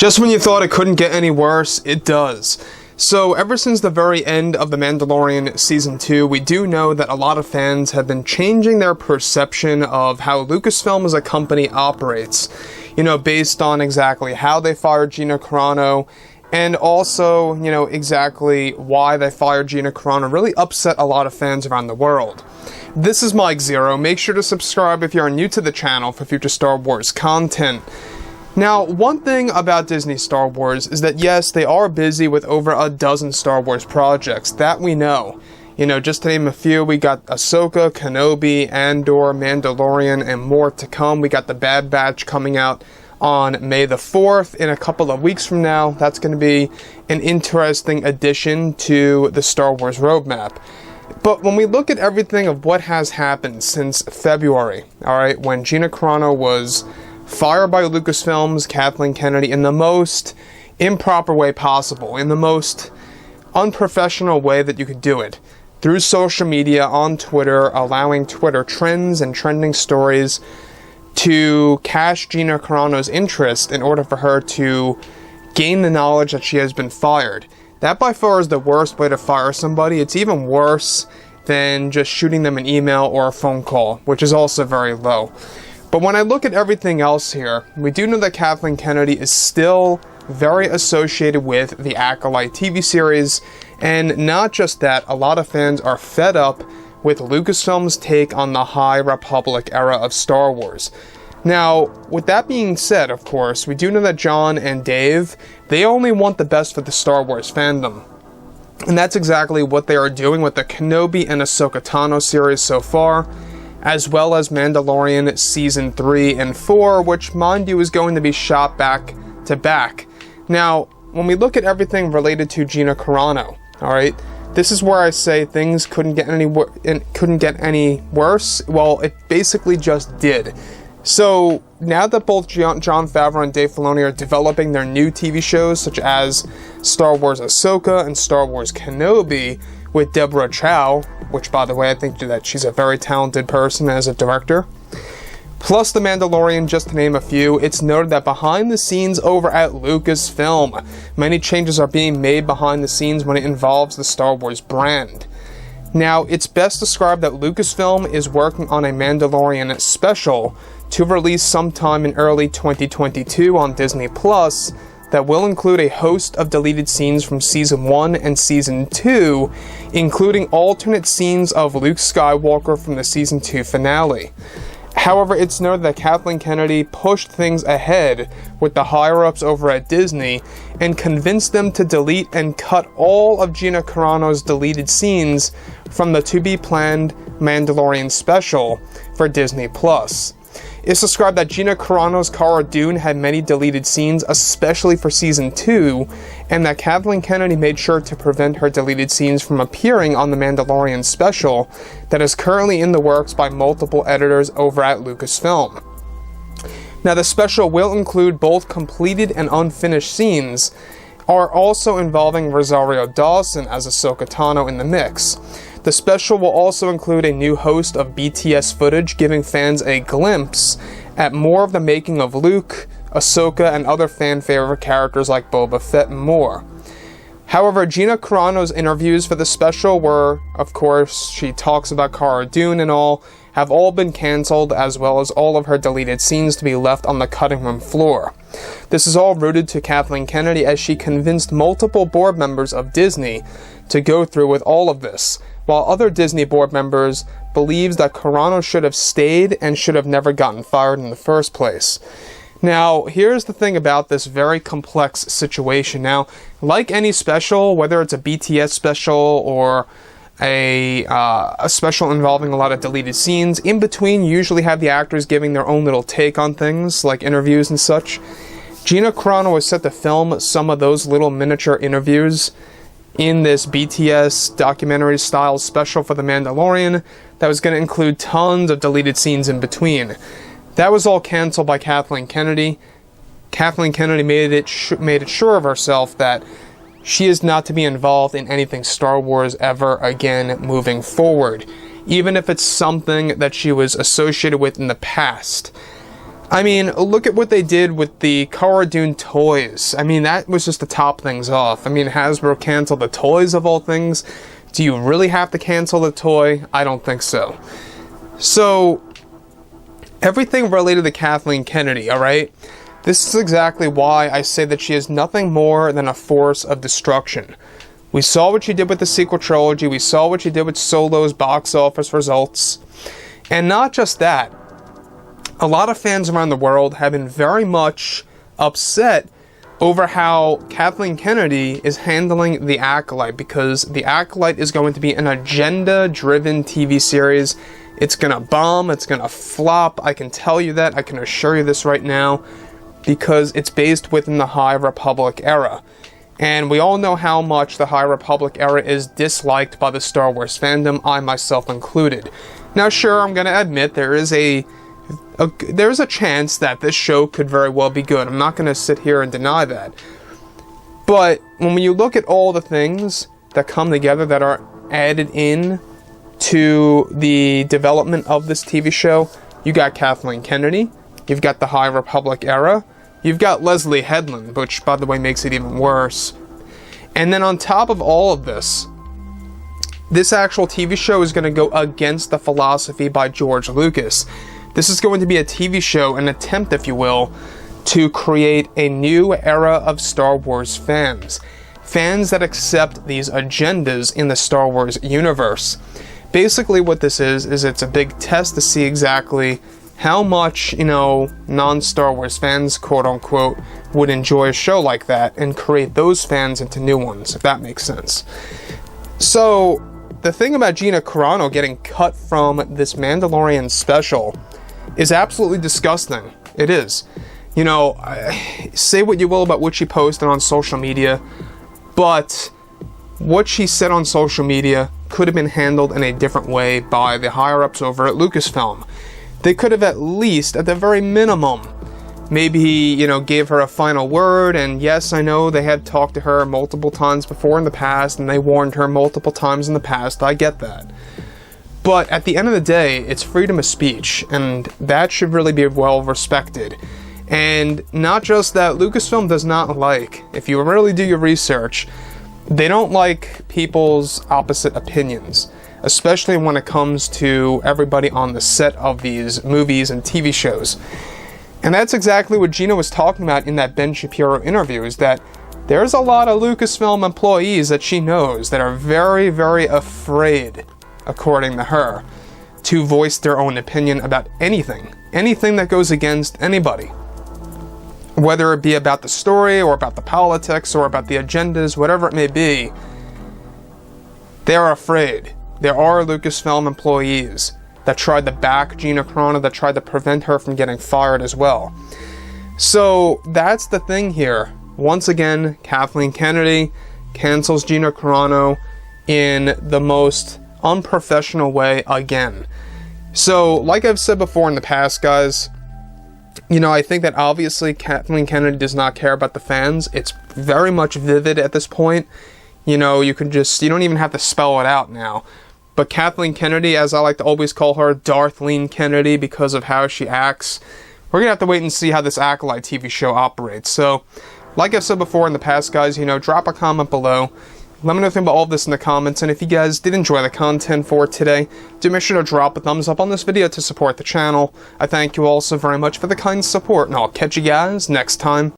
Just when you thought it couldn't get any worse, it does. So ever since the very end of The Mandalorian Season 2, we do know that a lot of fans have been changing their perception of how Lucasfilm as a company operates. You know, based on exactly how they fired Gina Carano, and also, you know, exactly why they fired Gina Carano really upset a lot of fans around the world. This is Mike Zero. Make sure to subscribe if you are new to the channel for future Star Wars content. Now, one thing about Disney Star Wars is that yes, they are busy with over a dozen Star Wars projects, that we know. You know, just to name a few, we got Ahsoka, Kenobi, Andor, Mandalorian, and more to come. We got the Bad Batch coming out on May the 4th, in a couple of weeks from now. That's going to be an interesting addition to the Star Wars roadmap. But when we look at everything of what has happened since February, alright, when Gina Carano was fired by Lucasfilm's Kathleen Kennedy in the most improper way possible, in the most unprofessional way that you could do it, through social media, on Twitter, allowing Twitter trends and trending stories to cash Gina Carano's interest in order for her to gain the knowledge that she has been fired. That by far is the worst way to fire somebody. It's even worse than just shooting them an email or a phone call, which is also very low. But when I look at everything else here, we do know that Kathleen Kennedy is still very associated with the Acolyte TV series, and not just that, a lot of fans are fed up with Lucasfilm's take on the High Republic era of Star Wars. Now, with that being said, of course, we do know that John and Dave, they only want the best for the Star Wars fandom. And that's exactly what they are doing with the Kenobi and Ahsoka Tano series so far, as well as Mandalorian Season 3 and 4, which, mind you, is going to be shot back to back. Now, when we look at everything related to Gina Carano, alright, this is where I say things couldn't get any worse. Well, it basically just did. So, now that both Jon Favreau and Dave Filoni are developing their new TV shows, such as Star Wars Ahsoka and Star Wars Kenobi, with Deborah Chow, which, by the way, I think that she's a very talented person as a director, plus The Mandalorian, just to name a few, it's noted that behind the scenes over at Lucasfilm, many changes are being made behind the scenes when it involves the Star Wars brand. Now, it's best described that Lucasfilm is working on a Mandalorian special to release sometime in early 2022 on Disney Plus that will include a host of deleted scenes from Season 1 and Season 2, including alternate scenes of Luke Skywalker from the Season 2 finale. However, it's noted that Kathleen Kennedy pushed things ahead with the higher-ups over at Disney and convinced them to delete and cut all of Gina Carano's deleted scenes from the to-be-planned Mandalorian special for Disney+. It's described that Gina Carano's Cara Dune had many deleted scenes, especially for Season 2, and that Kathleen Kennedy made sure to prevent her deleted scenes from appearing on the Mandalorian special that is currently in the works by multiple editors over at Lucasfilm. Now, the special will include both completed and unfinished scenes, are also involving Rosario Dawson as Ahsoka Tano in the mix. The special will also include a new host of BTS footage, giving fans a glimpse at more of the making of Luke, Ahsoka, and other fan-favorite characters like Boba Fett and more. However, Gina Carano's interviews for the special were, of course, she talks about Cara Dune and all, have all been cancelled, as well as all of her deleted scenes to be left on the cutting room floor. This is all rooted to Kathleen Kennedy, as she convinced multiple board members of Disney to go through with all of this, while other Disney board members believes that Carano should have stayed and should have never gotten fired in the first place. Now, here's the thing about this very complex situation. Now, like any special, whether it's a BTS special or a special involving a lot of deleted scenes, in between you usually have the actors giving their own little take on things, like interviews and such. Gina Carano was set to film some of those little miniature interviews in this BTS documentary-style special for The Mandalorian that was going to include tons of deleted scenes in between. That was all cancelled by Kathleen Kennedy. Kathleen Kennedy made it sure of herself that she is not to be involved in anything Star Wars ever again moving forward, even if it's something that she was associated with in the past. I mean, look at what they did with the Cara Dune toys. I mean, that was just to top things off. I mean, Hasbro canceled the toys of all things. Do you really have to cancel the toy? I don't think so. So, everything related to Kathleen Kennedy, alright? This is exactly why I say that she is nothing more than a force of destruction. We saw what she did with the sequel trilogy. We saw what she did with Solo's box office results. And not just that. A lot of fans around the world have been very much upset over how Kathleen Kennedy is handling The Acolyte, because The Acolyte is going to be an agenda-driven TV series. It's gonna bomb, it's gonna flop, I can tell you that, I can assure you this right now, because it's based within the High Republic era. And we all know how much the High Republic era is disliked by the Star Wars fandom, I myself included. Now sure, I'm gonna admit there's a chance that this show could very well be good. I'm not going to sit here and deny that. But when you look at all the things that come together that are added in to the development of this TV show, you got Kathleen Kennedy, you've got the High Republic era, you've got Leslie Headland, which by the way makes it even worse. And then on top of all of this actual TV show is going to go against the philosophy by George Lucas. This is going to be a TV show, an attempt, if you will, to create a new era of Star Wars fans. Fans that accept these agendas in the Star Wars universe. Basically what this is it's a big test to see exactly how much, non-Star Wars fans, quote-unquote, would enjoy a show like that and create those fans into new ones, if that makes sense. So, the thing about Gina Carano getting cut from this Mandalorian special is absolutely disgusting. It is. Say what you will about what she posted on social media, but what she said on social media could have been handled in a different way by the higher-ups over at Lucasfilm. They could have at least, at the very minimum, maybe, gave her a final word, and yes, I know they had talked to her multiple times before in the past, and they warned her multiple times in the past, I get that. But at the end of the day, it's freedom of speech, and that should really be well respected. And not just that, Lucasfilm does not like, if you really do your research, they don't like people's opposite opinions, especially when it comes to everybody on the set of these movies and TV shows. And that's exactly what Gina was talking about in that Ben Shapiro interview, is that there's a lot of Lucasfilm employees that she knows that are very, very afraid, according to her, to voice their own opinion about anything that goes against anybody. Whether it be about the story, or about the politics, or about the agendas, whatever it may be, they're afraid. There are Lucasfilm employees that tried to back Gina Carano, that tried to prevent her from getting fired as well. So, that's the thing here. Once again, Kathleen Kennedy cancels Gina Carano in the most unprofessional way again. So, like I've said before in the past, guys, I think that obviously Kathleen Kennedy does not care about the fans. It's very much vivid at this point. You don't even have to spell it out now. But Kathleen Kennedy, as I like to always call her, Darthleen Kennedy, because of how she acts, we're going to have to wait and see how this Acolyte TV show operates. So, like I've said before in the past, guys, drop a comment below. Let me know what you think about all of this in the comments, and if you guys did enjoy the content for today, do make sure to drop a thumbs up on this video to support the channel. I thank you all so very much for the kind support, and I'll catch you guys next time.